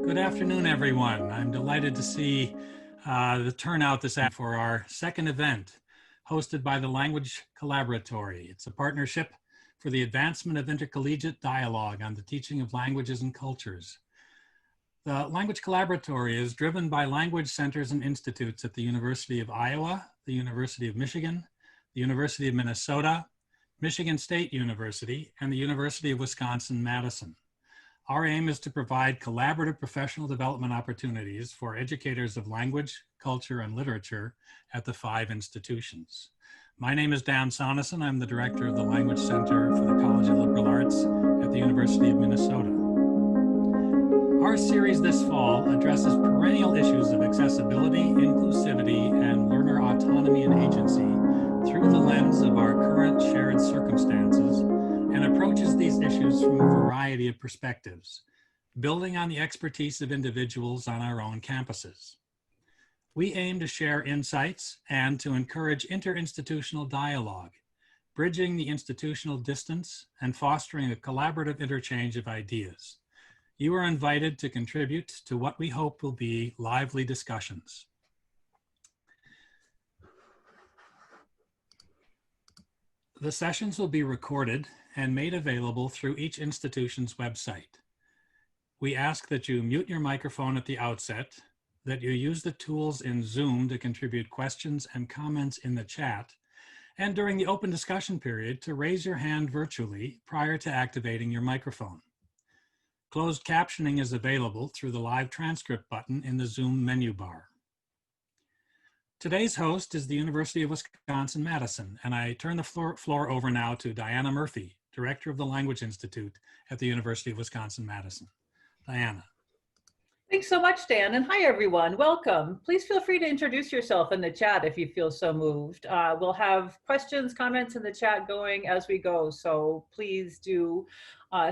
Good afternoon, everyone. I'm delighted to see the turnout this afternoon for our second event hosted by the Language Collaboratory. It's a partnership for the advancement of intercollegiate dialogue on the teaching of languages and cultures. The Language Collaboratory is driven by language centers and institutes at the University of Iowa, the University of Michigan, the University of Minnesota, Michigan State University, and the University of Wisconsin-Madison. Our aim is to provide collaborative professional development opportunities for educators of language, culture, and literature at the 5 institutions. My name is Dan Sonneson. I'm the director of the Language Center for the College of Liberal Arts at the University of Minnesota. Our series this fall addresses perennial issues of accessibility, inclusivity, and learner autonomy and agency through the lens of our current shared circumstances and approaches these issues from a variety of perspectives, building on the expertise of individuals on our own campuses. We aim to share insights and to encourage interinstitutional dialogue, bridging the institutional distance and fostering a collaborative interchange of ideas. You are invited to contribute to what we hope will be lively discussions. The sessions will be recorded and made available through each institution's website. We ask that you mute your microphone at the outset, that you use the tools in Zoom to contribute questions and comments in the chat, and during the open discussion period to raise your hand virtually prior to activating your microphone. Closed captioning is available through the live transcript button in the Zoom menu bar. Today's host is the University of Wisconsin-Madison, and I turn the floor over now to Diana Murphy, Director of the Language Institute at the University of Wisconsin-Madison. Diana. Thanks so much, Dan, and hi everyone, welcome. Please feel free to introduce yourself in the chat if you feel so moved. We'll have questions, comments in the chat going as we go, so please do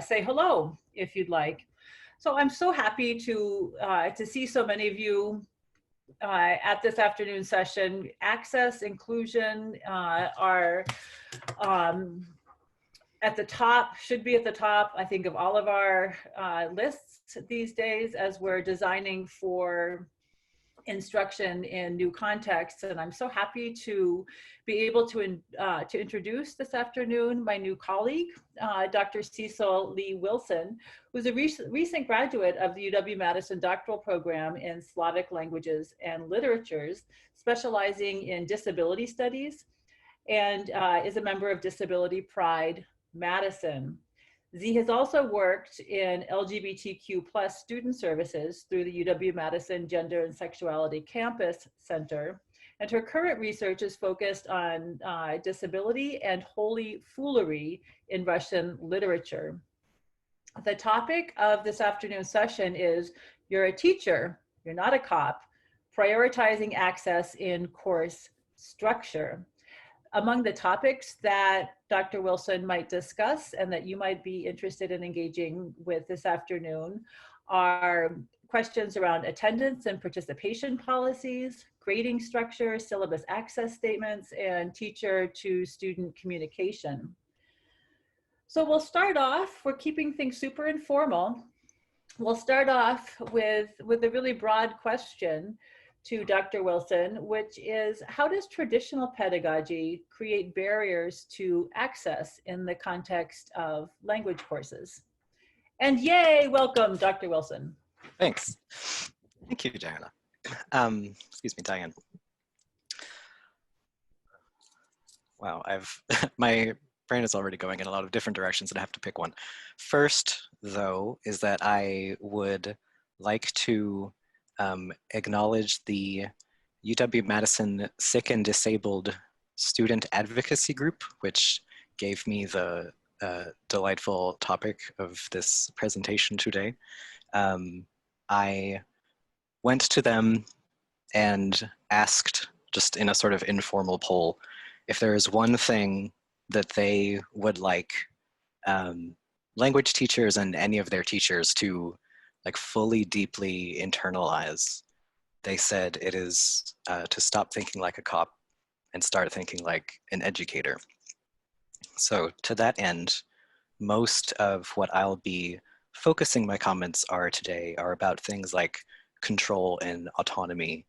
say hello if you'd like. So I'm so happy to see so many of you at this afternoon session. Access, inclusion are at the top, should be at the top, I think, of all of our lists these days as we're designing for instruction in new contexts. And I'm so happy to be able to introduce this afternoon my new colleague, Dr. Cecil Lee Wilson, who's a recent graduate of the UW-Madison doctoral program in Slavic languages and literatures, specializing in disability studies, and is a member of Disability Pride Madison. Z has also worked in LGBTQ+ student services through the UW-Madison Gender and Sexuality Campus Center, and her current research is focused on disability and holy foolery in Russian literature. The topic of this afternoon's session is "You're a Teacher, You're Not a Cop, Prioritizing Access in Course Structure." Among the topics that Dr. Wilson might discuss and that you might be interested in engaging with this afternoon are questions around attendance and participation policies, grading structure, syllabus access statements, and teacher-to-student communication. So we'll start off, we're keeping things super informal. We'll start off with a really broad question to Dr. Wilson, which is, how does traditional pedagogy create barriers to access in the context of language courses? And yay, welcome, Dr. Wilson. Thanks. Thank you, Diana. Excuse me, Diane. Wow, my brain is already going in a lot of different directions and I have to pick one. First, though, is that I would like to acknowledge the UW-Madison Sick and Disabled Student Advocacy Group, which gave me the delightful topic of this presentation today. I went to them and asked, just in a sort of informal poll, if there is one thing that they would like language teachers and any of their teachers to fully, deeply internalize. They said it is to stop thinking like a cop and start thinking like an educator. So to that end, most of what I'll be focusing my comments today are about things like control and autonomy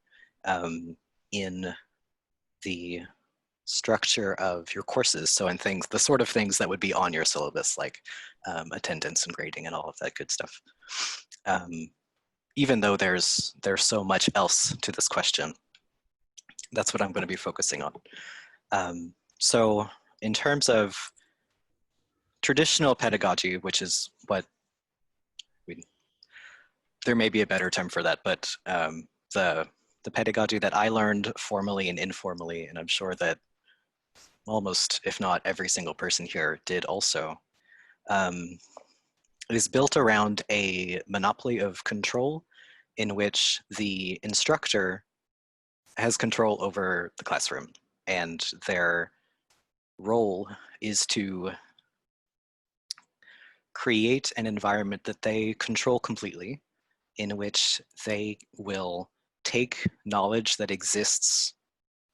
in the structure of your courses. So in things, the sort of things that would be on your syllabus, like attendance and grading and all of that good stuff. Even though there's so much else to this question, that's what I'm going to be focusing on. So in terms of traditional pedagogy, which is what there may be a better term for that, but the pedagogy that I learned formally and informally, and I'm sure that almost, if not every single person here did also, is built around a monopoly of control in which the instructor has control over the classroom, and their role is to create an environment that they control completely, in which they will take knowledge that exists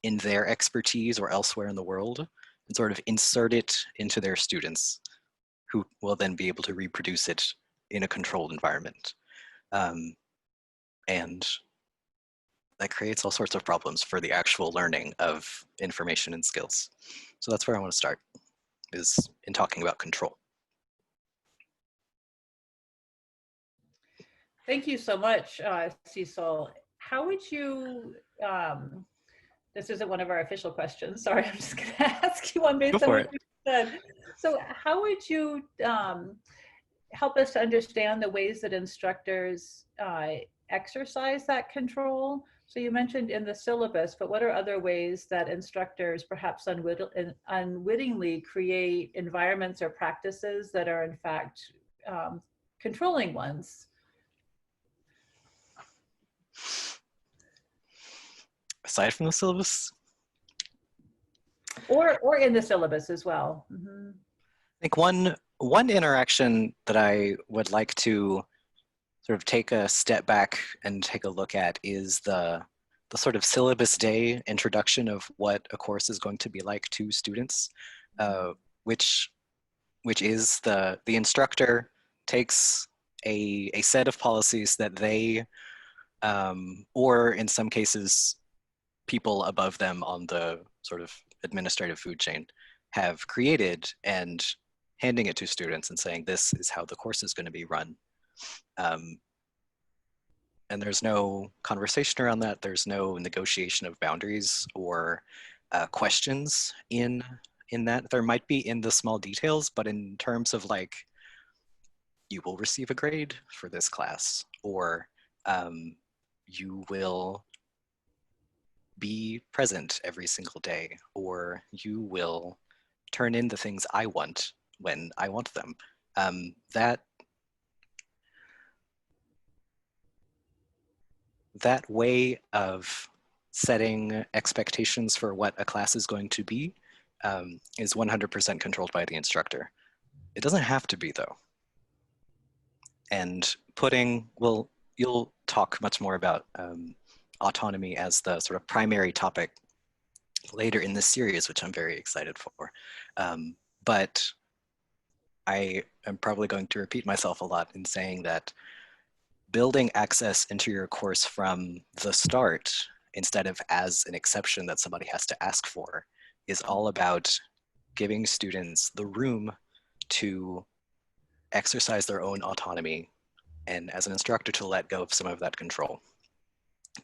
in their expertise or elsewhere in the world and sort of insert it into their students, who will then be able to reproduce it in a controlled environment. And that creates all sorts of problems for the actual learning of information and skills. So that's where I want to start, is in talking about control. Thank you so much, Cecil. How would you, this isn't one of our official questions, sorry, I'm just gonna ask you one based on what you said. So how would you help us to understand the ways that instructors exercise that control? So you mentioned in the syllabus, but what are other ways that instructors perhaps unwittingly create environments or practices that are in fact controlling ones? Aside from the syllabus? Or in the syllabus as well. Mm-hmm. I think one interaction that I would like to sort of take a step back and take a look at is the sort of syllabus day introduction of what a course is going to be like to students, which is the instructor takes a set of policies that they, or in some cases, people above them on the sort of administrative food chain have created, and handing it to students and saying, this is how the course is going to be run. And there's no conversation around that. There's no negotiation of boundaries or questions in that. There might be in the small details, but in terms of like, you will receive a grade for this class, or you will be present every single day, or you will turn in the things I want when I want them. That way of setting expectations for what a class is going to be is 100% controlled by the instructor. It doesn't have to be, though. And you'll talk much more about autonomy as the sort of primary topic later in this series, which I'm very excited for. But I am probably going to repeat myself a lot in saying that building access into your course from the start, instead of as an exception that somebody has to ask for, is all about giving students the room to exercise their own autonomy, and as an instructor to let go of some of that control.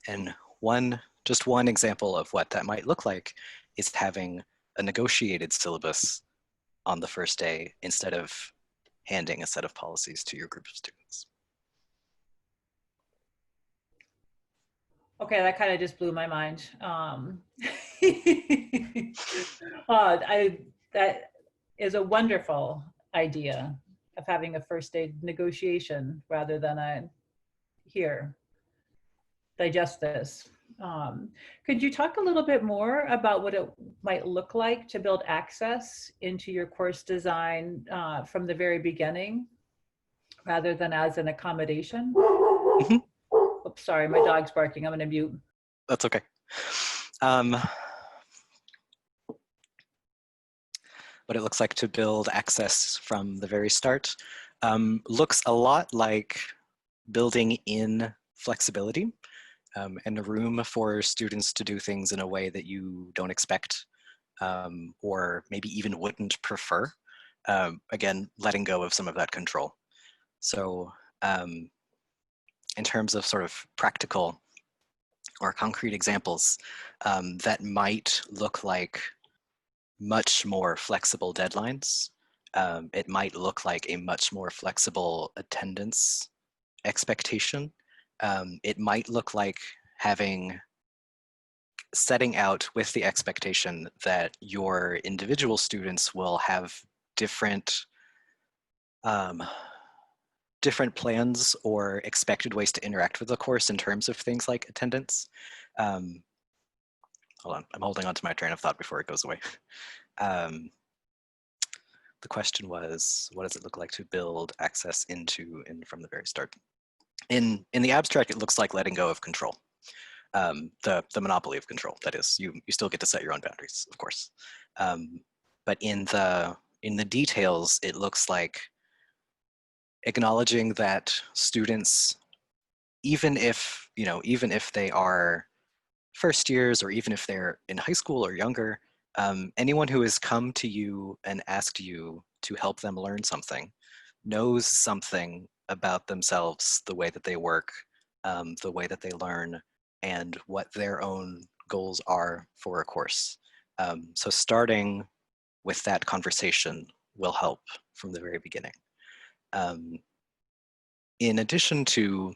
And just one example of what that might look like is having a negotiated syllabus on the first day instead of handing a set of policies to your group of students. Okay, that kind of just blew my mind. That is a wonderful idea of having a first day negotiation rather than a here, digest this. Could you talk a little bit more about what it might look like to build access into your course design from the very beginning, rather than as an accommodation? Mm-hmm. Oops, sorry, my dog's barking. I'm going to mute. That's okay. What it looks like to build access from the very start. looks a lot like building in flexibility and a room for students to do things in a way that you don't expect or maybe even wouldn't prefer. Again, letting go of some of that control. So in terms of sort of practical or concrete examples, that might look like much more flexible deadlines. It might look like a much more flexible attendance expectation. It might look like setting out with the expectation that your individual students will have different different plans or expected ways to interact with the course in terms of things like attendance. Hold on, I'm holding on to my train of thought before it goes away. The question was, what does it look like to build access into and from the very start? In the abstract, it looks like letting go of control. The monopoly of control, that is. You still get to set your own boundaries, of course. But in the details, it looks like acknowledging that students, even if they are first years or even if they're in high school or younger, anyone who has come to you and asked you to help them learn something knows something about themselves, the way that they work, the way that they learn, and what their own goals are for a course. So starting with that conversation will help from the very beginning. In addition to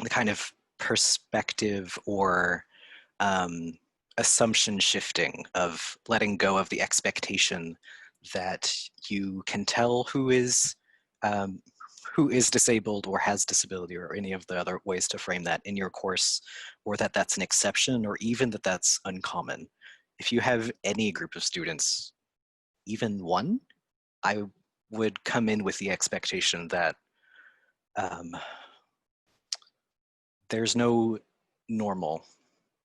the kind of perspective or assumption shifting of letting go of the expectation that you can tell who is disabled or has disability, or any of the other ways to frame that in your course, or that that's an exception, or even that that's uncommon. If you have any group of students, even one, I would come in with the expectation that there's no normal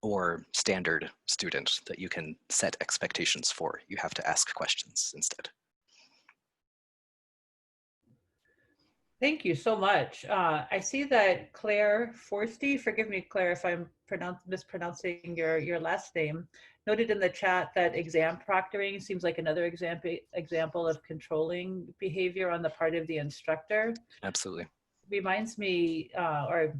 or standard student that you can set expectations for. You have to ask questions instead. Thank you so much. I see that Claire Forsty, forgive me, Claire, if I'm mispronouncing your last name, noted in the chat that exam proctoring seems like another example of controlling behavior on the part of the instructor. Absolutely. Reminds me, or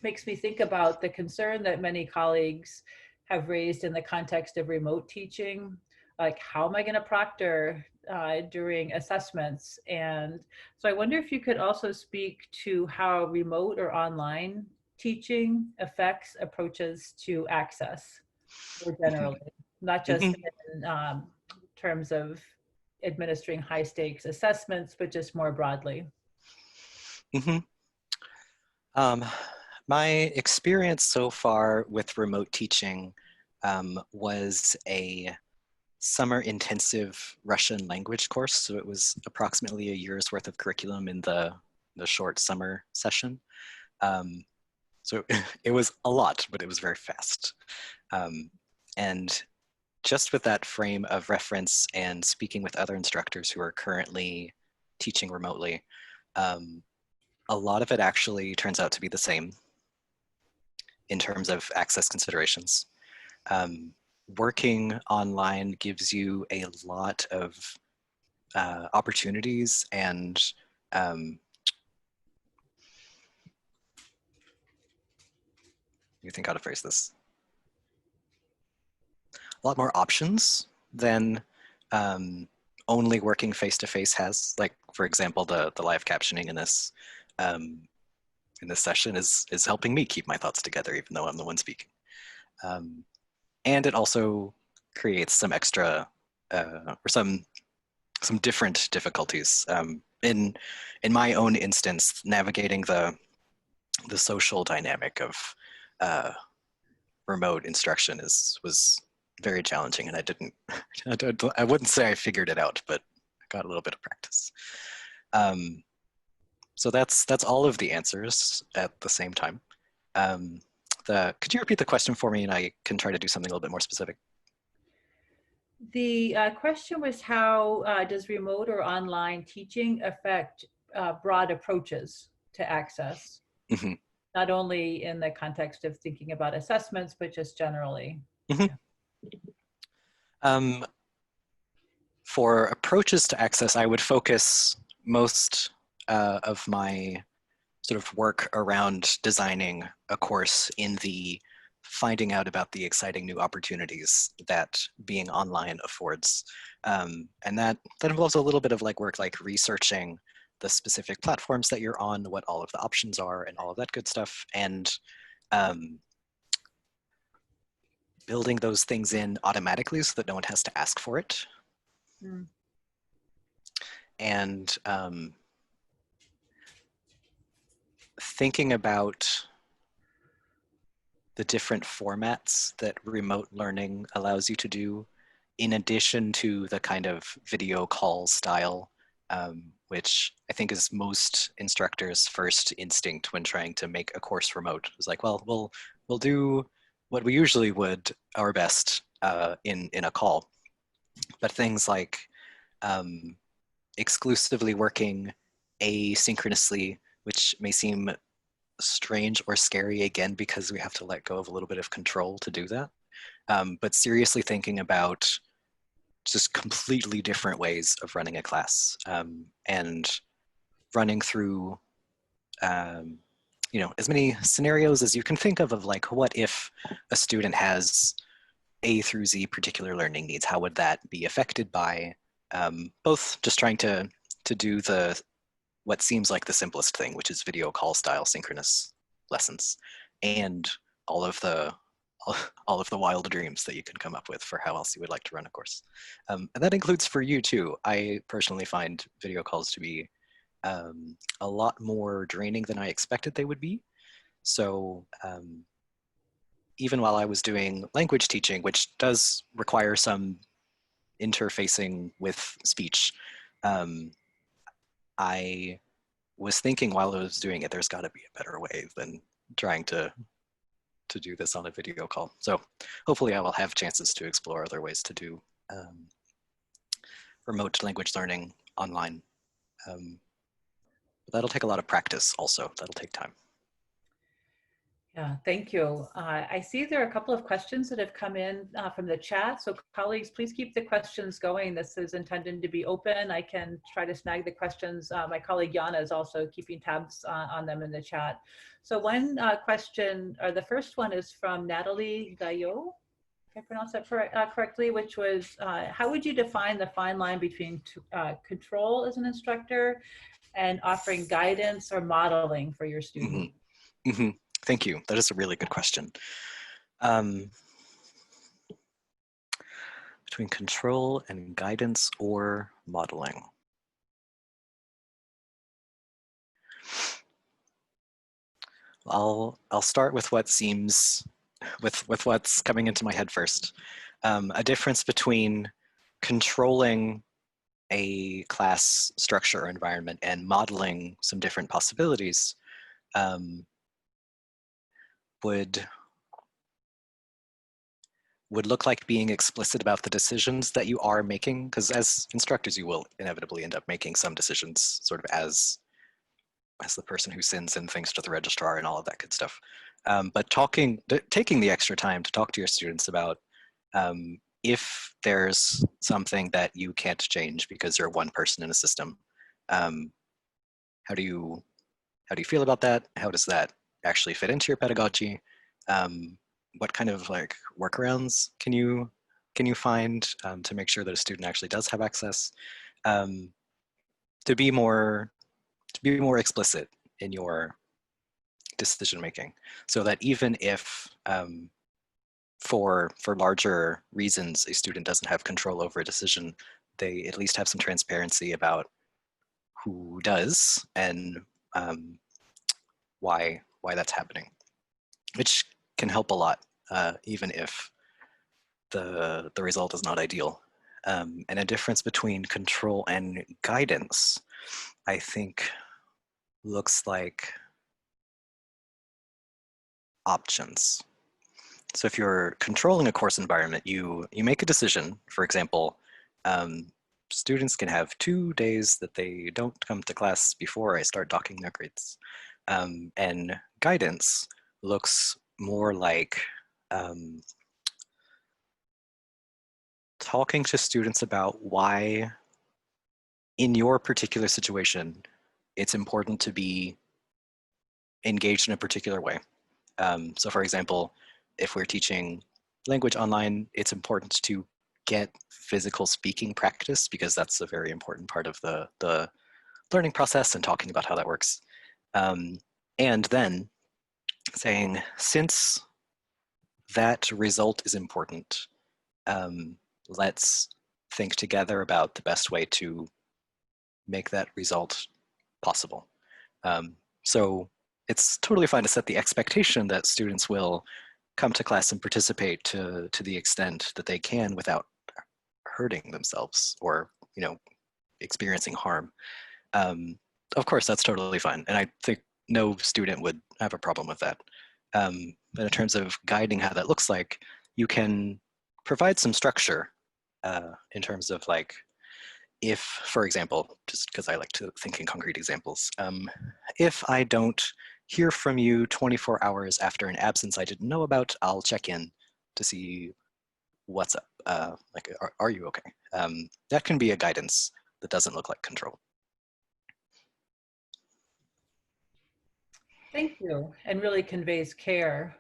makes me think about the concern that many colleagues have raised in the context of remote teaching. Like, how am I going to proctor during assessments? And so I wonder if you could also speak to how remote or online teaching affects approaches to access more generally, not just in terms of administering high stakes assessments, but just more broadly. My experience so far with remote teaching was a summer intensive Russian language course. So it was approximately a year's worth of curriculum in the short summer session. So it was a lot, but it was very fast. And just with that frame of reference and speaking with other instructors who are currently teaching remotely, a lot of it actually turns out to be the same in terms of access considerations. Working online gives you a lot of opportunities and you think how to phrase this. A lot more options than only working face-to-face has. Like, for example, the live captioning in this session is helping me keep my thoughts together, even though I'm the one speaking. And it also creates some extra or some different difficulties. In my own instance, navigating the social dynamic of remote instruction was very challenging, and I wouldn't say I figured it out, but I got a little bit of practice. So that's all of the answers at the same time. Could you repeat the question for me, and I can try to do something a little bit more specific? The question was, how does remote or online teaching affect broad approaches to access, Mhm. not only in the context of thinking about assessments, but just generally. Mhm. Yeah. For approaches to access, I would focus most of my sort of work around designing a course in the finding out about the exciting new opportunities that being online affords. And that involves a little bit of like work like researching the specific platforms that you're on, what all of the options are, and all of that good stuff. And building those things in automatically so that no one has to ask for it. Mm. And thinking about the different formats that remote learning allows you to do, in addition to the kind of video call style, which I think is most instructors' first instinct when trying to make a course remote. It's like, well, we'll do what we usually would, our best, in a call. But things like exclusively working asynchronously, which may seem strange or scary again because we have to let go of a little bit of control to do that. But seriously thinking about just completely different ways of running a class, and running through as many scenarios as you can think of like, what if a student has A through Z particular learning needs? How would that be affected by both just trying to do what seems like the simplest thing, which is video call style synchronous lessons, and all of the wild dreams that you can come up with for how else you would like to run a course. And that includes for you too. I personally find video calls to be a lot more draining than I expected they would be. So even while I was doing language teaching, which does require some interfacing with speech, I was thinking while I was doing it, there's got to be a better way than trying to do this on a video call. So hopefully I will have chances to explore other ways to do remote language learning online. But that'll take a lot of practice also. That'll take time. Yeah, thank you. I see there are a couple of questions that have come in from the chat. So colleagues, please keep the questions going. This is intended to be open. I can try to snag the questions. My colleague Yana is also keeping tabs on them in the chat. So one question, or the first one is from Natalie Gayot, if I pronounce that correctly, which was, how would you define the fine line between control as an instructor and offering guidance or modeling for your student? Mm-hmm. Mm-hmm. Thank you. That is a really good question. Between control and guidance or modeling. I'll start with what seems, with what's coming into my head first. A difference between controlling a class structure or environment and modeling some different possibilities would look like being explicit about the decisions that you are making, because as instructors, you will inevitably end up making some decisions sort of as the person who sends in things to the registrar and all of that good stuff. But taking the extra time to talk to your students about if there's something that you can't change because you're one person in a system, how do you feel about that? How does that actually fit into your pedagogy? What kind of like workarounds can you find to make sure that a student actually does have access? To be more explicit in your decision making, so that even if for larger reasons a student doesn't have control over a decision, they at least have some transparency about who does and why that's happening, which can help a lot, even if the result is not ideal. And a difference between control and guidance, I think, looks like options. So if you're controlling a course environment, you make a decision. For example, students can have 2 days that they don't come to class before I start docking their grades. And guidance looks more like talking to students about why, in your particular situation, it's important to be engaged in a particular way. So for example, if we're teaching language online, it's important to get physical speaking practice because that's a very important part of the learning process and talking about how that works. And then saying, since that result is important, let's think together about the best way to make that result possible. So it's totally fine to set the expectation that students will come to class and participate to the extent that they can without hurting themselves or, you know, experiencing harm. Of course, that's totally fine. And I think no student would have a problem with that. But in terms of guiding how that looks like, you can provide some structure in terms of like, if, for example, just because I like to think in concrete examples, if I don't hear from you 24 hours after an absence I didn't know about, I'll check in to see what's up. Like, are you okay? That can be a guidance that doesn't look like control. Thank you, and really conveys care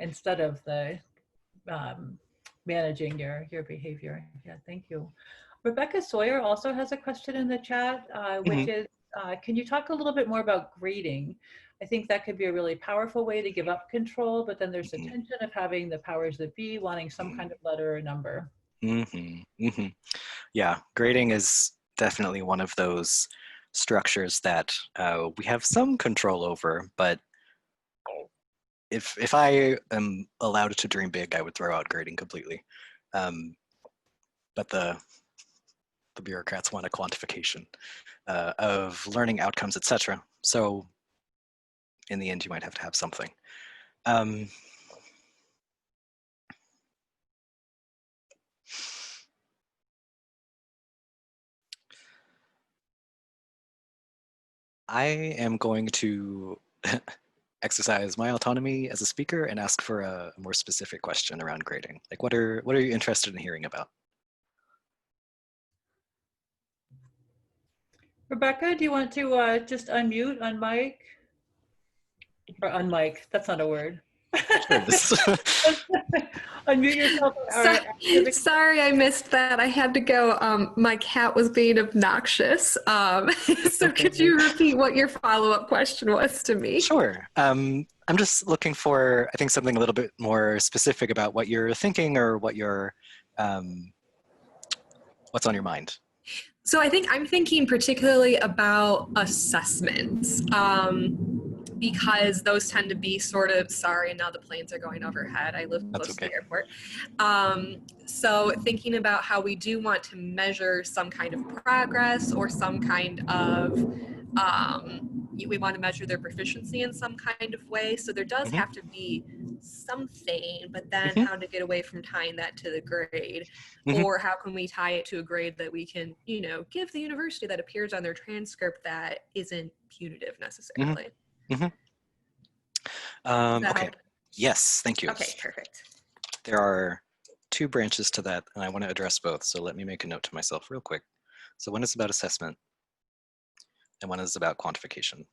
instead of the managing your behavior. Yeah, thank you. Rebecca Sawyer also has a question in the chat, which is, can you talk a little bit more about grading? I think that could be a really powerful way to give up control, but then there's the tension of having the powers that be wanting some kind of letter or number. Yeah, grading is definitely one of those structures that we have some control over, but if I am allowed to dream big, I would throw out grading completely. But the bureaucrats want a quantification of learning outcomes, etc. So in the end, you might have to have something. I am going to exercise my autonomy as a speaker and ask for a more specific question around grading. Like, what are you interested in hearing about? Rebecca, do you want to just unmute, unmic? Or unmic, that's not a word. Sure, Unmute yourself. Sorry, I missed that. I had to go. My cat was being obnoxious. So could you repeat what your follow-up question was to me? Sure. I'm just looking for, I think, something a little bit more specific about what you're thinking or what you're, what's on your mind. So I think I'm thinking particularly about assessments. Because those tend to be sort of, sorry, now the planes are going overhead. I live close to the airport. So thinking about how we do want to measure some kind of progress or some kind of, we want to measure their proficiency in some kind of way. So there does have to be something, but then how to get away from tying that to the grade, or how can we tie it to a grade that we can, you know, give the university that appears on their transcript that isn't punitive necessarily. Okay. Help? Yes, thank you. Okay, perfect. There are two branches to that, and I want to address both. So let me make a note to myself real quick. So one is about assessment, and one is about quantification.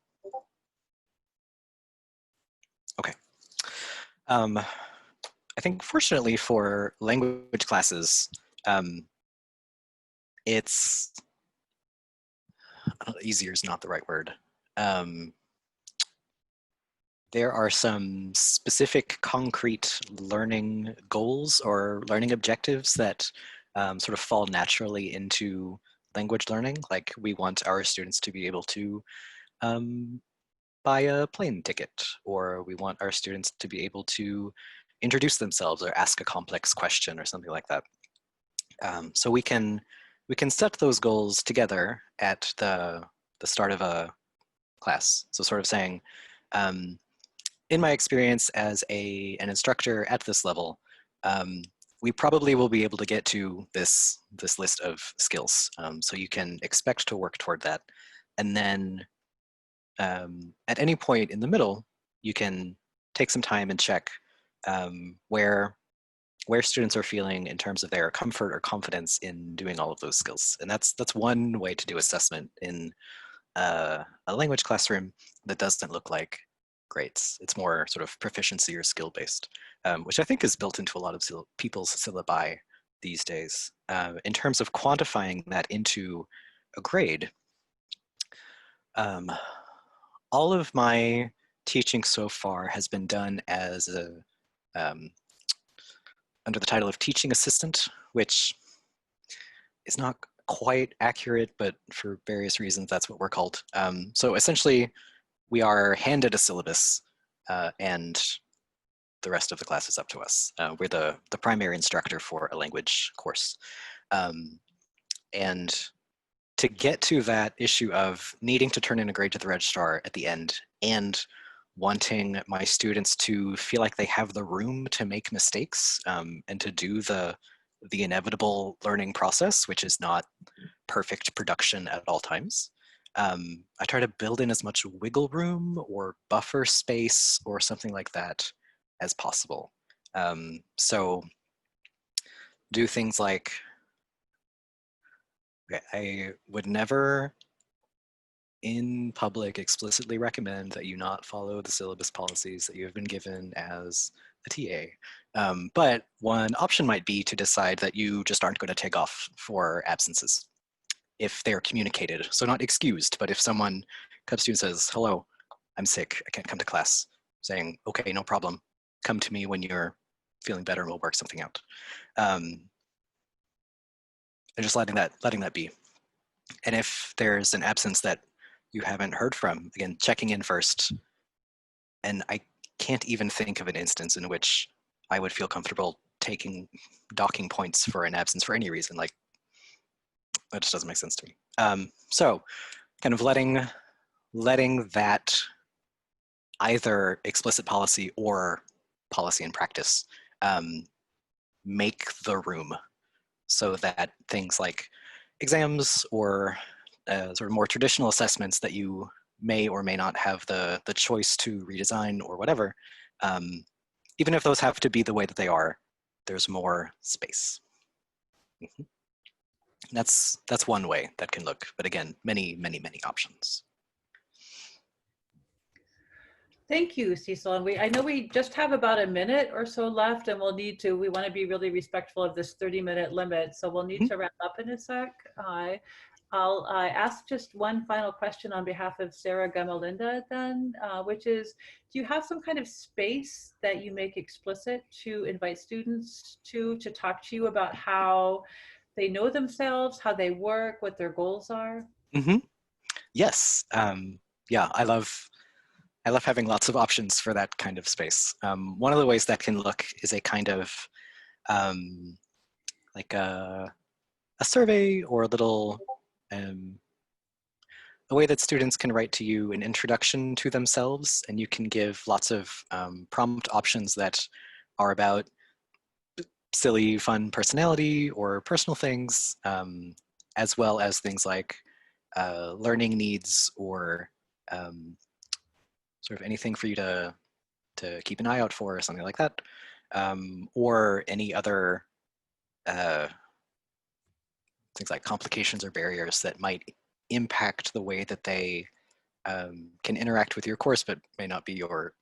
Okay. I think fortunately for language classes, it's, easier is not the right word. There are some specific concrete learning goals or learning objectives that sort of fall naturally into language learning. Like, we want our students to be able to buy a plane ticket, or we want our students to be able to introduce themselves or ask a complex question or something like that. So we can set those goals together at the start of a class. So sort of saying, in my experience as an instructor at this level, we probably will be able to get to this list of skills. So you can expect to work toward that. And then at any point in the middle, you can take some time and check where students are feeling in terms of their comfort or confidence in doing all of those skills. And that's one way to do assessment in a language classroom that doesn't look like grades. It's more sort of proficiency or skill based, which I think is built into a lot of people's syllabi these days. In terms of quantifying that into a grade, all of my teaching so far has been done as under the title of teaching assistant, which is not quite accurate, but for various reasons, that's what we're called. So essentially, we are handed a syllabus and the rest of the class is up to us. We're the primary instructor for a language course. And to get to that issue of needing to turn in a grade to the registrar at the end and wanting my students to feel like they have the room to make mistakes and to do the inevitable learning process, which is not perfect production at all times. I try to build in as much wiggle room or buffer space or something like that as possible. So do things like, I would never in public explicitly recommend that you not follow the syllabus policies that you have been given as a TA. But one option might be to decide that you just aren't going to take off for absences if they're communicated. So not excused, but if someone comes to you and says, hello, I'm sick, I can't come to class, saying, okay, no problem, come to me when you're feeling better and we'll work something out. And just letting that be. And if there's an absence that you haven't heard from, again, checking in first. And I can't even think of an instance in which I would feel comfortable taking docking points for an absence for any reason. Like, that just doesn't make sense to me. So kind of letting that either explicit policy or policy in practice make the room so that things like exams or sort of more traditional assessments that you may or may not have the choice to redesign or whatever, even if those have to be the way that they are, there's more space. Mm-hmm. That's one way that can look, but again, many, many, many options. Thank you, Cecil. And I know we just have about a minute or so left, and we want to be really respectful of this 30-minute limit. So we'll need to wrap up in a sec. I'll ask just one final question on behalf of Sarah Gamalinda then, which is, do you have some kind of space that you make explicit to invite students to talk to you about how they know themselves, how they work, what their goals are? Mm-hmm. Yes. Yeah, I love having lots of options for that kind of space. One of the ways that can look is a kind of like a survey or a little a way that students can write to you an introduction to themselves, and you can give lots of prompt options that are about silly, fun personality or personal things, as well as things like learning needs or sort of anything for you to keep an eye out for or something like that, or any other things like complications or barriers that might impact the way that they can interact with your course, but may not be your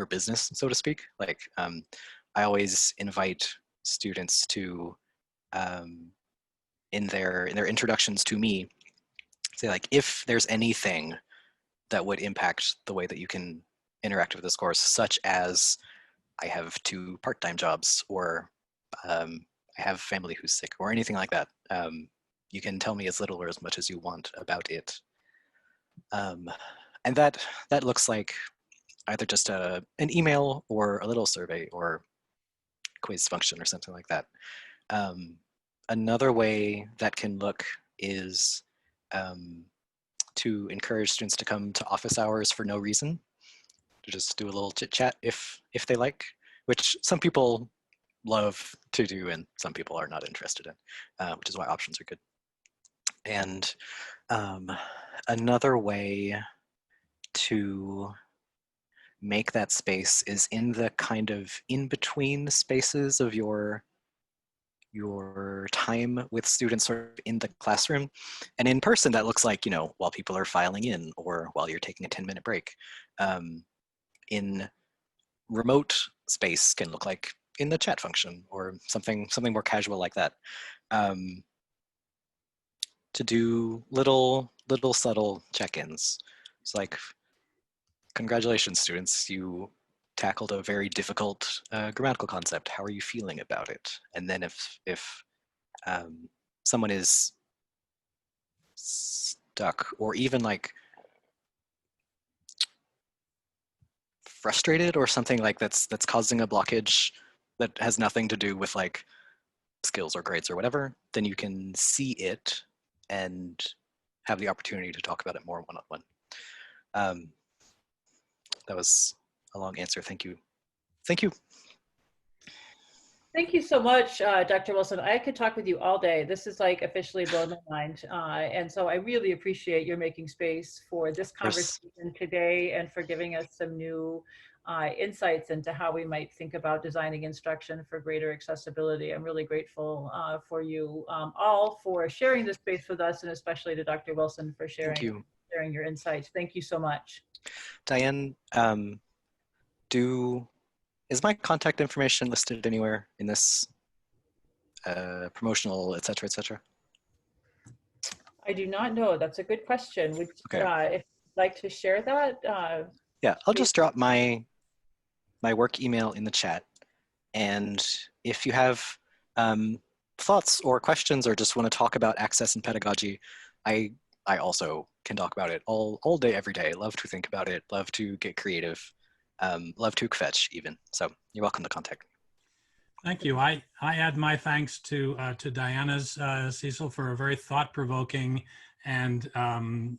business, so to speak. Like I always invite students to, in their introductions to me, say like, if there's anything that would impact the way that you can interact with this course, such as I have 2 part-time jobs, or I have family who's sick, or anything like that, you can tell me as little or as much as you want about it. And that looks like either just an email or a little survey or quiz function or something like that. Another way that can look is to encourage students to come to office hours for no reason, to just do a little chit chat if they like, which some people love to do and some people are not interested in, which is why options are good. And another way to make that space is in the kind of in-between spaces of your time with students sort of in the classroom. And in person, that looks like, while people are filing in or while you're taking a 10-minute break. In remote space can look like in the chat function or something more casual like that. To do little subtle check-ins. It's like, congratulations, students, you tackled a very difficult grammatical concept. How are you feeling about it? And then if someone is stuck or even like frustrated or something like that's causing a blockage that has nothing to do with like skills or grades or whatever, then you can see it and have the opportunity to talk about it more one-on-one. That was a long answer. Thank you. Thank you. Thank you so much, Dr. Wilson. I could talk with you all day. This is like officially blown my mind. And so I really appreciate your making space for this conversation today and for giving us some new insights into how we might think about designing instruction for greater accessibility. I'm really grateful for you all for sharing this space with us, and especially to Dr. Wilson for sharing your insights. Thank you so much. Diane, is my contact information listed anywhere in this promotional, et cetera, et cetera? I do not know. That's a good question. Would if you'd like to share that? Yeah, I'll just drop my work email in the chat. And if you have thoughts or questions or just want to talk about access and pedagogy, I also can talk about it all day, every day. Love to think about it, love to get creative, love to fetch even. So you're welcome to contact me. Thank you. I add my thanks to Diana's, Cecil, for a very thought-provoking and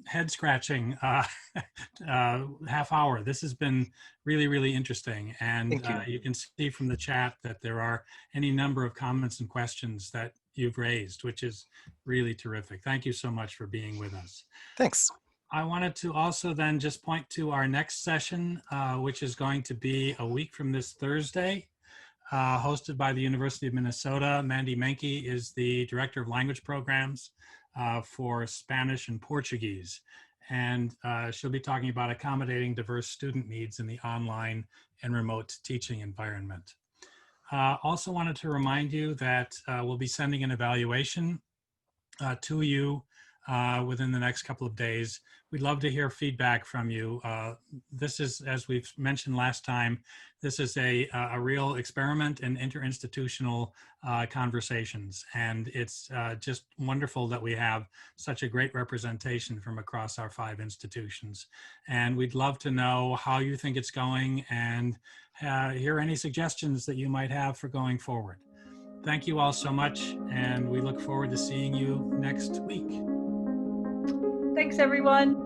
head-scratching half hour. This has been really, really interesting. And you can see from the chat that there are any number of comments and questions that you've raised, which is really terrific. Thank you so much for being with us. Thanks. I wanted to also then just point to our next session, which is going to be a week from this Thursday. Hosted by the University of Minnesota. Mandy Menke is the Director of Language Programs for Spanish and Portuguese. And she'll be talking about accommodating diverse student needs in the online and remote teaching environment. Also wanted to remind you that we'll be sending an evaluation to you within the next couple of days. We'd love to hear feedback from you. This is, as we've mentioned last time, this is a real experiment in interinstitutional conversations. And it's just wonderful that we have such a great representation from across our 5 institutions. And we'd love to know how you think it's going and hear any suggestions that you might have for going forward. Thank you all so much, and we look forward to seeing you next week. Thanks, everyone.